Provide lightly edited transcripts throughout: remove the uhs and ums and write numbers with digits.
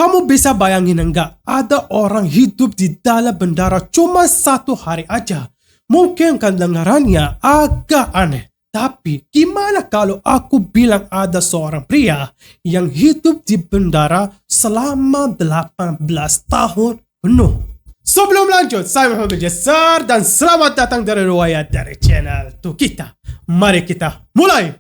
Kamu bisa bayangin enggak, ada orang hidup di dalam bandara cuma 1 hari aja. Mungkin kedengarannya agak aneh. Tapi gimana kalau aku bilang ada seorang pria yang hidup di bandara selama 18 tahun penuh? Sebelum lanjut, saya Muhammad Jassar dan selamat datang dari Riwayat dari channel Tukita. Mari kita mulai!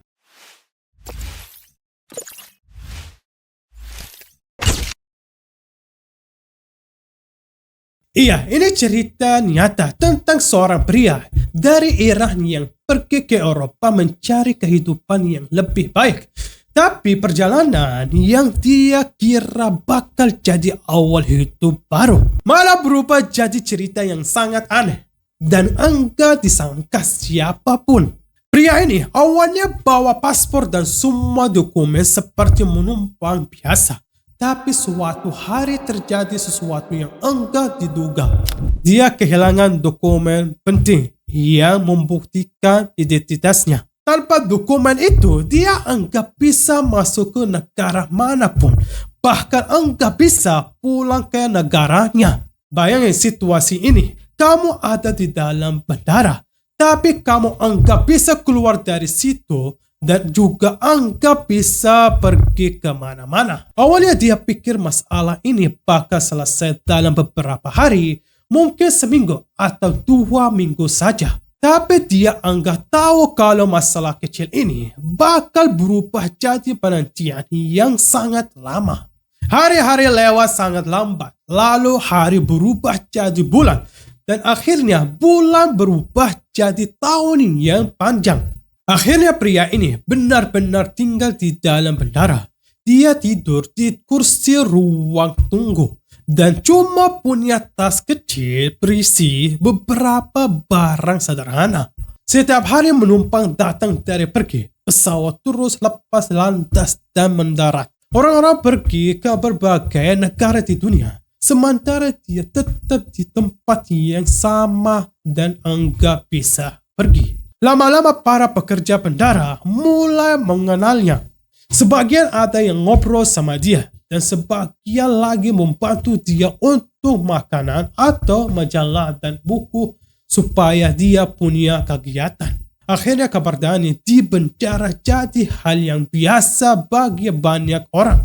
Iya, ini cerita nyata tentang seorang pria dari Iran yang pergi ke Eropa mencari kehidupan yang lebih baik. Tapi perjalanan yang dia kira bakal jadi awal hidup baru malah berubah jadi cerita yang sangat aneh dan enggak disangka siapapun. Pria ini awalnya bawa paspor dan semua dokumen seperti menumpang biasa. Tapi suatu hari terjadi sesuatu yang enggak diduga. Dia kehilangan dokumen penting yang membuktikan identitasnya. Tanpa dokumen itu, dia enggak bisa masuk ke negara manapun. Bahkan enggak bisa pulang ke negaranya. Bayangin situasi ini. Kamu ada di dalam bandara, tapi kamu enggak bisa keluar dari situ. Dan juga enggak bisa pergi kemana-mana. Awalnya dia pikir masalah ini bakal selesai dalam beberapa hari, mungkin seminggu atau 2 minggu saja. Tapi dia enggak tahu kalau masalah kecil ini bakal berubah jadi penantian yang sangat lama. Hari-hari lewat sangat lambat, lalu hari berubah jadi bulan, dan akhirnya bulan berubah jadi tahun yang panjang. Akhirnya pria ini benar-benar tinggal di dalam bandara. Dia tidur di kursi ruang tunggu dan cuma punya tas kecil berisi beberapa barang sederhana. Setiap hari menumpang datang dari pergi. Pesawat terus lepas landas dan mendarat. Orang-orang pergi ke berbagai negara di dunia. Sementara dia tetap di tempat yang sama dan enggak bisa pergi. Lama-lama para pekerja bandara mulai mengenalnya. Sebagian ada yang ngobrol sama dia dan sebagian lagi membantu dia untuk makanan atau majalah dan buku supaya dia punya kegiatan. Akhirnya keberadaan di bandara jadi hal yang biasa bagi banyak orang.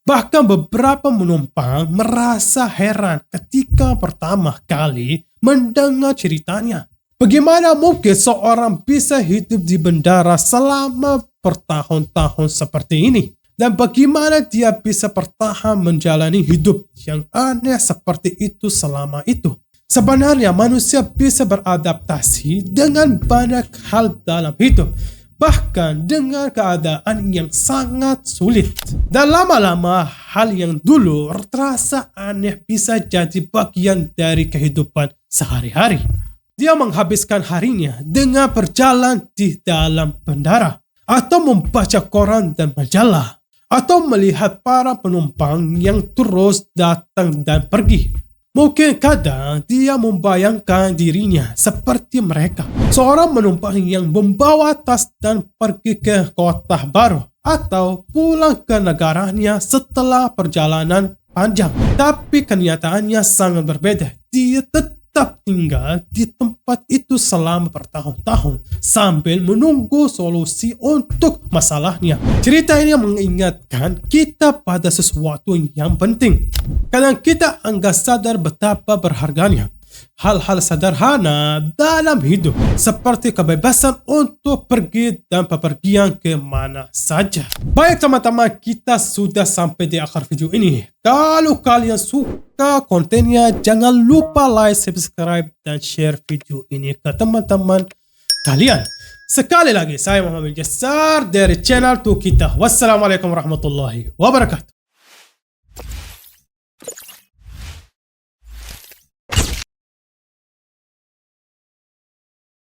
Bahkan beberapa penumpang merasa heran ketika pertama kali mendengar ceritanya. Bagaimana mungkin seorang bisa hidup di bandara selama bertahun-tahun seperti ini? Dan bagaimana dia bisa bertahan menjalani hidup yang aneh seperti itu selama itu? Sebenarnya manusia bisa beradaptasi dengan banyak hal dalam hidup. Bahkan dengan keadaan yang sangat sulit. Dan lama-lama hal yang dulu terasa aneh bisa jadi bagian dari kehidupan sehari-hari. Dia menghabiskan harinya dengan berjalan di dalam bandara, atau membaca koran dan majalah, atau melihat para penumpang yang terus datang dan pergi. Mungkin kadang dia membayangkan dirinya seperti mereka, seorang penumpang yang membawa tas dan pergi ke kota baru, atau pulang ke negaranya setelah perjalanan panjang. Tapi kenyataannya sangat berbeda. Dia tetap tinggal di tempat itu selama bertahun-tahun sambil menunggu solusi untuk masalahnya. Cerita ini mengingatkan kita pada sesuatu yang penting. Kadang kita enggak sadar betapa berharganya hal-hal sederhana dalam hidup, seperti kebebasan untuk pergi dan bepergian ke mana saja. Baik teman-teman, kita sudah sampai di akhir video ini. Kalau kalian suka kontennya, jangan lupa like, subscribe, dan share video ini ke teman-teman kalian. Sekali lagi, saya Muhammad Jassar dari channel Tukita. Wassalamualaikum warahmatullahi wabarakatuh.